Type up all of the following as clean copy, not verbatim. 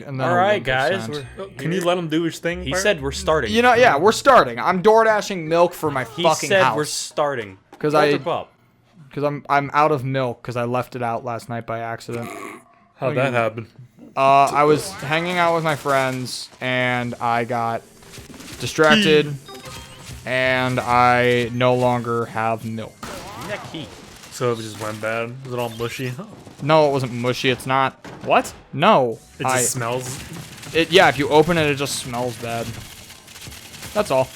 and then All right, guys. Can you let him do his thing? He said we're starting. You know, yeah, we're starting. I'm door dashing milk for my He fucking said house. we're starting. Because I'm out of milk because I left it out last night by accident. How'd that happen? I was hanging out with my friends and I got distracted and I no longer have milk. Give me that key. So it just went bad. Was it all mushy? No, it wasn't mushy. It's not. What? No. It just smells. Yeah, if you open it, it just smells bad. That's all.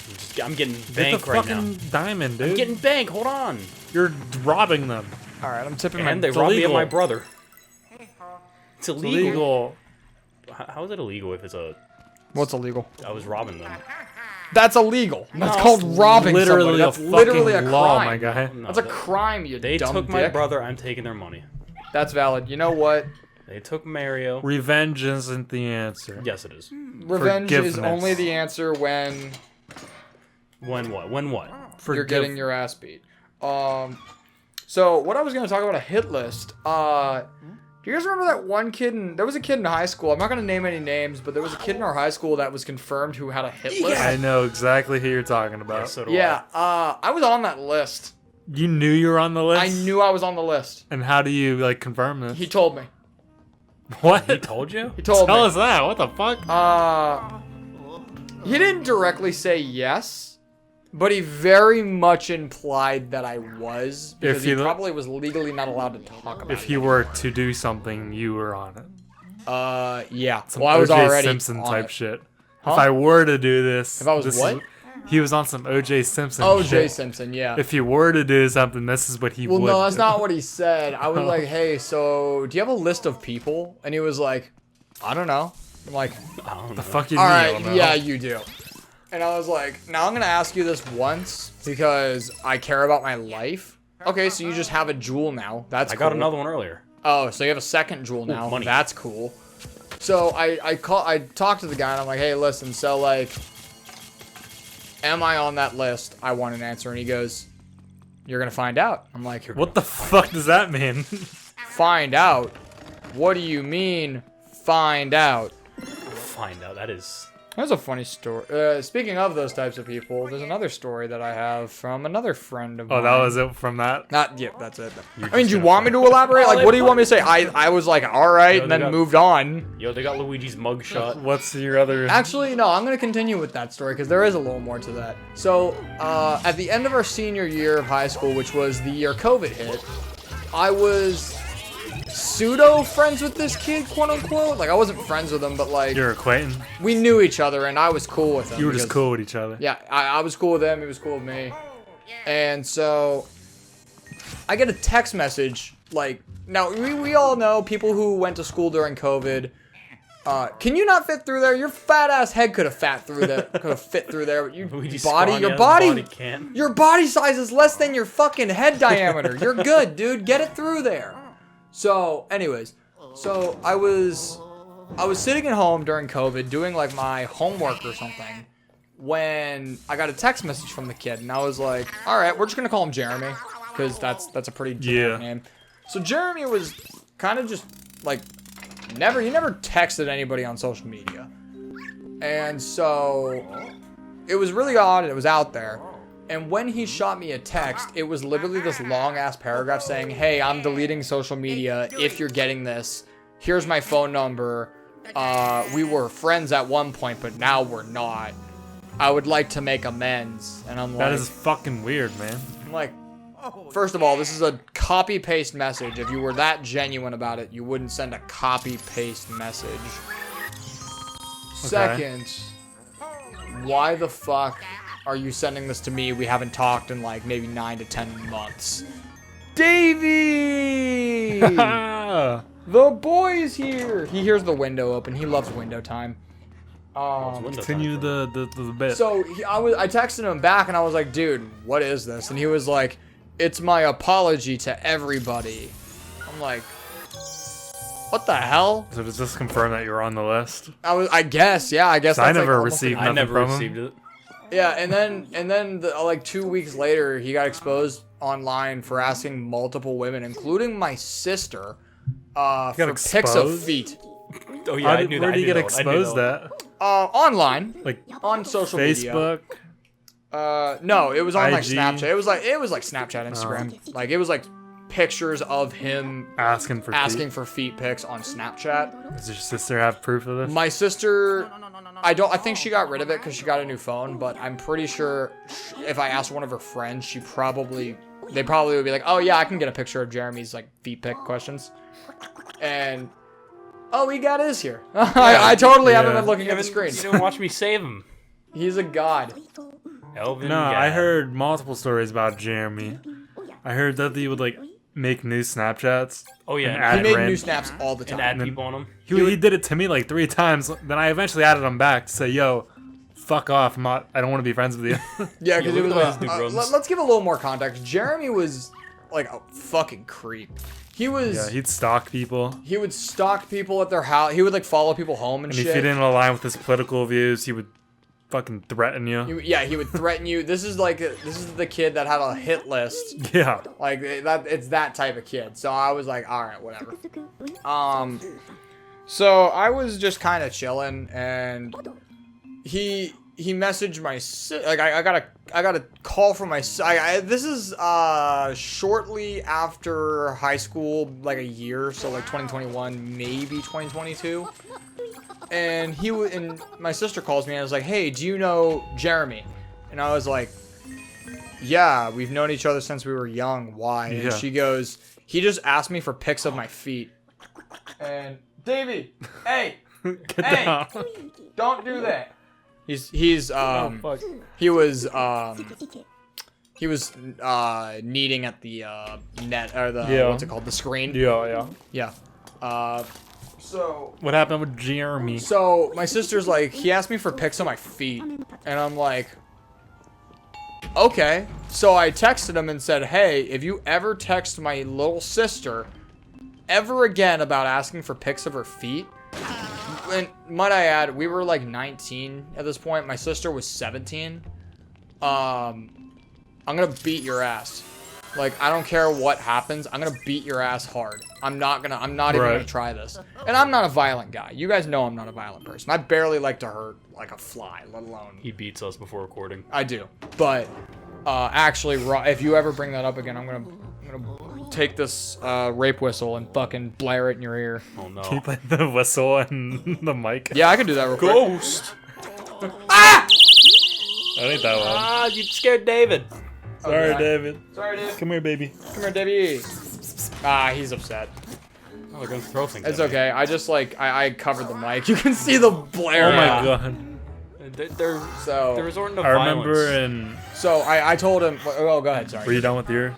I'm getting Get bank the right now. fucking diamond, dude. I'm getting bank. Hold on. You're robbing them. All right, I'm tipping And my. they robbed me of illegal. my brother. It's It's illegal. illegal. How is it illegal if it's a... What's illegal? I was robbing them. That's illegal. That's No, called robbing Literally somebody. That's a literally a fucking law, crime. my guy. No, That's a crime, you They dumb took dick. my brother. I'm taking their money. That's valid. You know what? They took Mario. Revenge isn't the answer. Yes, it is. Revenge is Forgiveness. only the answer when When what? When what? you're getting your ass beat. So what I was going to talk about a hit list. Do you guys remember that one kid? There was a kid in high school. I'm not going to name any names, but there was a kid in our high school that was confirmed who had a hit list. I know exactly who you're talking about. Yeah, so do Yeah, I was on that list. You knew you were on the list? I knew I was on the list. And how do you, like, confirm this? He told me. What? He told you? He told Tell me. us that. What the fuck? He didn't directly say yes, but he very much implied that I was, because he probably was legally not allowed to talk about it. If you were to do something, you were on it. Yeah. Some Well, I was O.J. already Simpson on type it. shit. Huh? If I were to do this... If I was this what? He was on some O.J. Simpson O.J. shit. Simpson, yeah. If he were to do something, this is what he would Well, no, that's do. not what he said. I was like, hey, so do you have a list of people? And he was like, I don't know. I'm like, I don't know. The fuck you all mean, right, I don't know? yeah, you do. And I was like, now I'm going to ask you this once because I care about my life. Okay, so you just have a jewel now. That's I got cool. another one earlier. Oh, so you have a second jewel now. money. That's cool. So I talked to the guy and I'm like, hey, listen, so like, am I on that list? I want an answer. And he goes, you're going to find out. I'm like, What the fuck does that mean? find out? What do you mean, find out? Find out. That is... That's a funny story. Speaking of those types of people, there's another story that I have from another friend of mine. Oh, that was it from that? Not, yeah, that's it. I mean, do you want me to elaborate? Like, what do you want me to say? I was like, all right, and then moved on. Yo, they got Luigi's mugshot. What's your other... Actually, no, I'm going to continue with that story because there is a little more to that. So, at the end of our senior year of high school, which was the year COVID hit, I was pseudo friends with this kid, quote unquote. Like, I wasn't friends with him, but like, Your acquaintance? we knew each other and I was cool with him. You were just because- cool with each other. Yeah, I was cool with him. He was cool with me. And so I get a text message. Like, now we all know people who went to school during COVID. Can you not fit through there? Your fat ass head could have fit through there. But your Luigi's body, scrawny your ass body can't. your body size is less than your fucking head diameter. You're good, dude. Get it through there. So, anyways, so I was sitting at home during COVID doing like my homework or something when I got a text message from the kid, and I was like, all right, we're just gonna call him Jeremy because that's a pretty generic name. So Jeremy was kind of just like he never texted anybody on social media, and so it was really odd and it was out there. And when he shot me a text, it was literally this long-ass paragraph saying, hey, I'm deleting social media if you're getting this. Here's my phone number. We were friends at one point, but now we're not. I would like to make amends. And I'm like... That is fucking weird, man. I'm like, first of all, this is a copy-paste message. If you were that genuine about it, you wouldn't send a copy-paste message. Second, why the fuck... are you sending this to me? We haven't talked in like maybe 9 to 10 months. Davey! The boy's here! He hears the window open. He loves window time. Continue the bit. So I texted him back and I was like, dude, what is this? And he was like, it's my apology to everybody. I'm like, what the hell? So does this confirm that you're on the list? I guess, yeah, I guess. I That's never like received I nothing never from received him. it. Yeah, and then like 2 weeks later, he got exposed online for asking multiple women, including my sister, for pics of exposed? feet. Oh yeah, I knew that. Where I do you knew get that one. I knew exposed that one. at? Online, Like on social media. Facebook? No, it was on like IG? Snapchat. It was like Snapchat, Instagram. Like it was like pictures of him Asking for asking for feet pics on Snapchat. Does your sister have proof of this? My sister, I think she got rid of it because she got a new phone, but I'm pretty sure if I asked one of her friends, they probably would be like, oh yeah, I can get a picture of Jeremy's like feet pic questions. And oh, he got his here. I totally haven't been looking at the screen. You didn't watch me save him. He's a god. Elvin. No, Gad. I heard multiple stories about Jeremy. I heard that he would like make new Snapchats. Oh yeah, and He add made ran- new snaps all the time. and add people on him. He did it to me like 3 times. Then I eventually added him back to say, "Yo, fuck off! I don't want to be friends with you." Yeah, because Yeah, it was look at those new like, rooms. let's give a little more context. Jeremy was like a fucking creep. He was. Yeah, he'd stalk people. He would stalk people at their house. He would like follow people home and And if shit. you didn't align with his political views, he would fucking threaten you. He would threaten you. This is the kid that had a hit list. Yeah. Like that, it's that type of kid. So I was like, all right, whatever. So I was just kind of chilling, and he messaged my like I got a call from my this is shortly after high school, like a year, so like 2021, maybe 2022. And and my sister calls me and I was like, hey, do you know Jeremy? And I was like, yeah, we've known each other since we were young. Why? And Yeah. she goes, he just asked me for pics of my feet. And Davey, hey, Get Hey! down. don't do that. He's Fuck. he was kneading at the net, or the Yeah. what's it called, the screen. Yeah. Yeah. So What happened with Jeremy? So my sister's like, he asked me for pics of my feet, and I'm like, okay. So I texted him and said, hey, if you ever text my little sister ever again about asking for pics of her feet, and might I add, we were like 19 at this point. My sister was 17. I'm gonna beat your ass. Like, I don't care what happens. I'm gonna beat your ass hard. I'm not even gonna try this. And I'm not a violent guy. You guys know I'm not a violent person. I barely like to hurt like a fly, let alone. He beats us before recording. I do. But actually, if you ever bring that up again, I'm gonna take this rape whistle and fucking blare it in your ear. Oh no. Keep like the whistle and the mic. Yeah, I can do that real quick. Ghost. Ah! I think that one. Ah, you scared David. Sorry, Okay. David. Sorry, dude. Come here, baby. Come here, Debbie. Ah, he's upset. Oh, they're gonna throw things. It's at me. okay. I just like I covered the mic. You can see the blare. Oh my now. god. They're So resorting to I violence. remember in. so I told him. Oh, go ahead. Were Sorry. you done with your?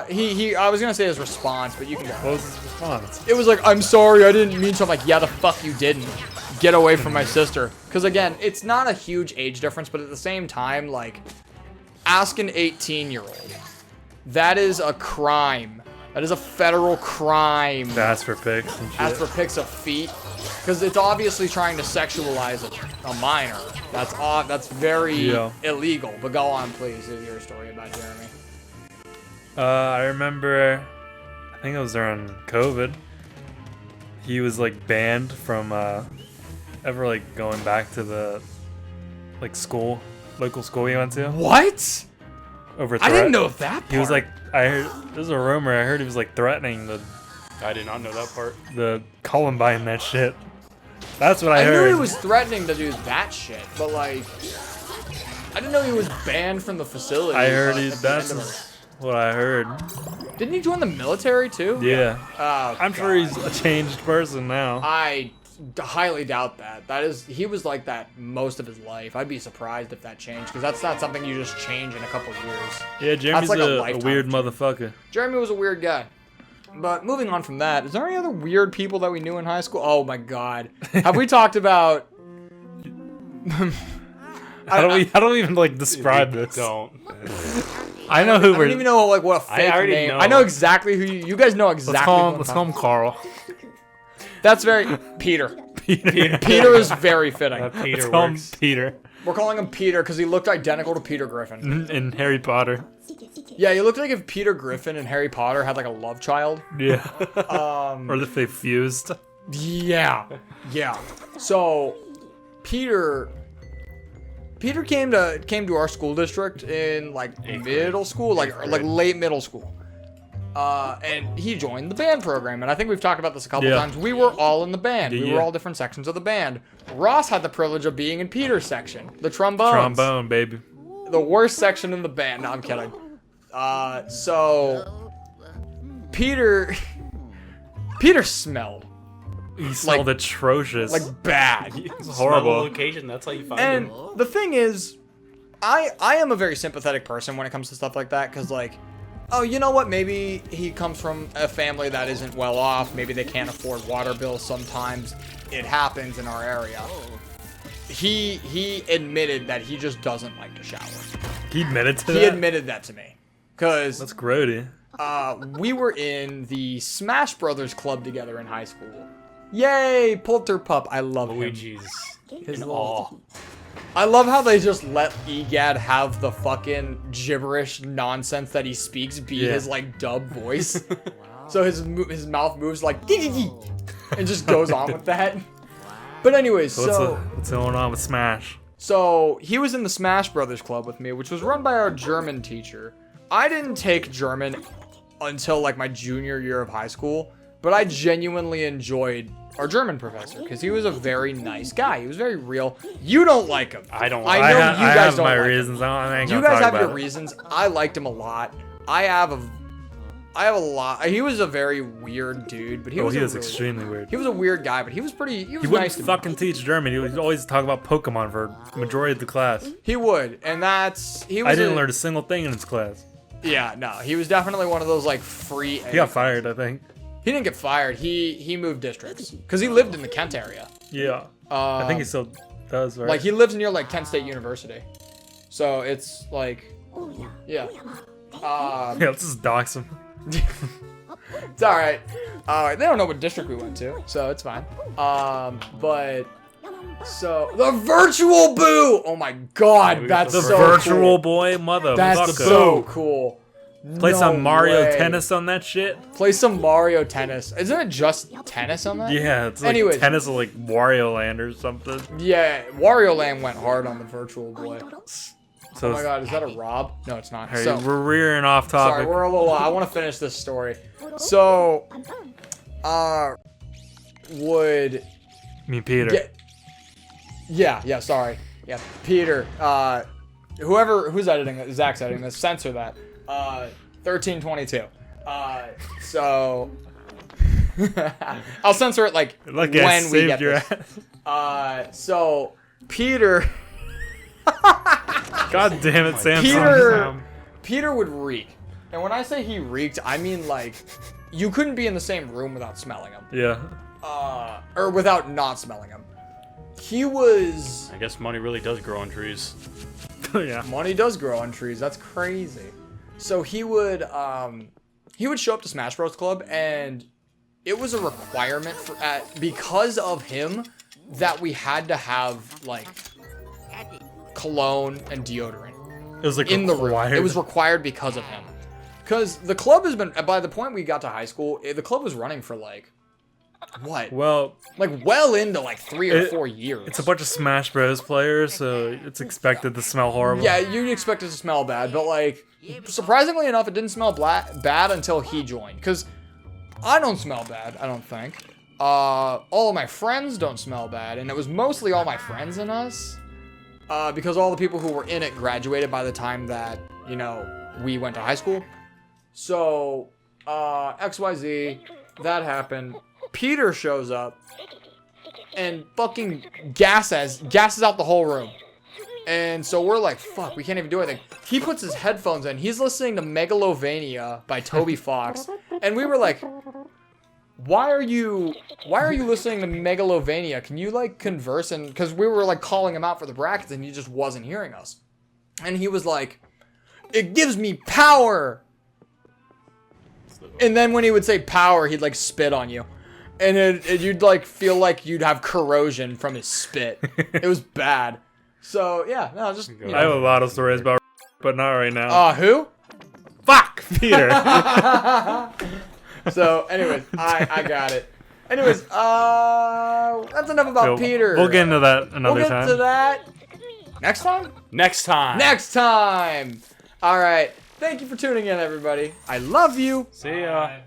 He. I was gonna say his response, but you can go. What was his response? It was like, I'm sorry, I didn't mean to. I'm like, yeah, the fuck you didn't. Get away from my sister. Because again, it's not a huge age difference, but at the same time, like, ask an 18-year-old. That is a crime. That is a federal crime. To ask for pics and shit. Ask for pics of feet. Because it's obviously trying to sexualize a minor. That's very illegal. But go on, please. Is your story about Jeremy? I remember, I think it was during COVID. He was like banned from ever like going back to the like local school he went to. What? Over I didn't know that part. He was like, I heard, there's a rumor. I heard he was like threatening I did not know that part. the Columbine that shit. That's what I I heard. knew he was threatening to do that shit, but like, I didn't know he was banned from the facility. I heard at he's the end that's of it. what I heard. Didn't he join the military too? Yeah. Oh, I'm sure he's a changed person now. I highly doubt that. He was like that most of his life. I'd be surprised if that changed, because that's not something you just change in a couple years. Yeah, Jeremy's like a a lifetime weird change. motherfucker. Jeremy was a weird guy. But moving on from that, is there any other weird people that we knew in high school? Oh my god. Have we talked about... How do we even like describe this? Don't. I know who I we're. don't even know what a fake already name. know. I know exactly who you guys know exactly. Let's call him Carl. That's very Peter. Peter. Peter is very fitting. Peter Let's call him works. Peter. We're calling him Peter because he looked identical to Peter Griffin. In Harry Potter. Yeah, he looked like if Peter Griffin and Harry Potter had like a love child. Yeah. Or if they fused. Yeah. So Peter came to our school district in like middle school, like late middle school. And he joined the band program, and I think we've talked about this a couple times. We were all in the band. We were all different sections of the band. Ross had the privilege of being in Peter's section, the trombones. Trombone, baby. The worst section in the band. No, I'm kidding. So Peter smelled. He smelled atrocious. Like bad. It's Smell horrible. the location, that's how you find And him. the thing is, I am a very sympathetic person when it comes to stuff like that, because like, oh, you know what? Maybe he comes from a family that isn't well off. Maybe they can't afford water bills sometimes. It happens in our area. He admitted that he just doesn't like to shower. He admitted to that? He admitted that to me. Because That's grody. we were in the Smash Brothers club together in high school. Yay, Polterpup. I love him. Luigi's His in little- awe. I love how they just let EGAD have the fucking gibberish nonsense that he speaks be his like dub voice. So his mouth moves like and just goes on with that. But anyways, What's going on with Smash? so he was in the Smash Brothers club with me, which was run by our German teacher. I didn't take German until like my junior year of high school, but I genuinely enjoyed our German professor because he was a very nice guy. He was very real. You don't like him. I don't I like know I you guys have don't my like him. reasons. I ain't You gonna guys talk have about your it. reasons. I liked him a lot. I have a lot. He was a very weird dude, but he was extremely weird. He was a weird guy, but he was pretty. He was He wouldn't nice to me. fucking teach German. He would always talk about Pokemon for majority of the class. He would, and he was. I didn't learn a single thing in his class. Yeah, no, he was definitely one of those like free. He got fired, I think. He didn't get fired. He moved districts because he lived in the Kent area. Yeah. I think he still does, right? Like he lives near like Kent State University, so it's like, yeah. yeah, let's just dox him. It's all right. They don't know what district we went to, so it's fine. But so the virtual boo. Oh my god, that's The so virtual cool. boy mother. That's so cool. Play No some Mario way. Tennis on that shit. Play some Mario Tennis. Isn't it just tennis on that? Yeah, it's like Anyways. tennis of like Wario Land or something. Yeah, Wario Land went hard on the virtual boy. So Oh my god, is that a Rob? No, it's not. hey, So, we're rearing off topic. sorry, we're a little. I want to finish this story. So, would I mean, Peter. get. Yeah, sorry. Yeah, Peter. Who's editing it? Zach's editing this. Censor that. 1322. So. I'll censor it like Look, I when we saved get your this. ass. So Peter. God damn it, Samsung. Peter would reek. And when I say he reeked, I mean like you couldn't be in the same room without smelling him. Yeah. Or without not smelling him. He was I guess money really does grow on trees. Yeah. money does grow on trees. That's crazy. So he would show up to Smash Bros Club, and it was a requirement because of him that we had to have like cologne and deodorant It was like in the room. required. It was required because of him. Because the club has been, by the point we got to high school, the club was running for like, what? Well, Like well into like 3 or 4 years. it's a bunch of Smash Bros. Players, so it's expected to smell horrible. Yeah, you'd expect it to smell bad, but like, surprisingly enough, it didn't smell bad until he joined. Because I don't smell bad, I don't think. All of my friends don't smell bad, and it was mostly all my friends and us. Because all the people who were in it graduated by the time that, you know, we went to high school. So, XYZ, that happened. Peter shows up and fucking gasses out the whole room. And so we're like, fuck, we can't even do anything. He puts his headphones in. He's listening to Megalovania by Toby Fox. And we were like, why are you listening to Megalovania? Can you like converse? And because we were like calling him out for the brackets and he just wasn't hearing us. And he was like, it gives me power. And then when he would say power, he'd like spit on you. And you'd like feel like you'd have corrosion from his spit. It was bad. So yeah, no, just you I have a know. lot of stories about, but not right now. Who? Fuck, Peter. So anyways, I got it. Anyways, that's enough about So, Peter. We'll get into that another We'll get time. to that next time. Next time. Next time. All right. Thank you for tuning in, everybody. I love you. See ya. Bye.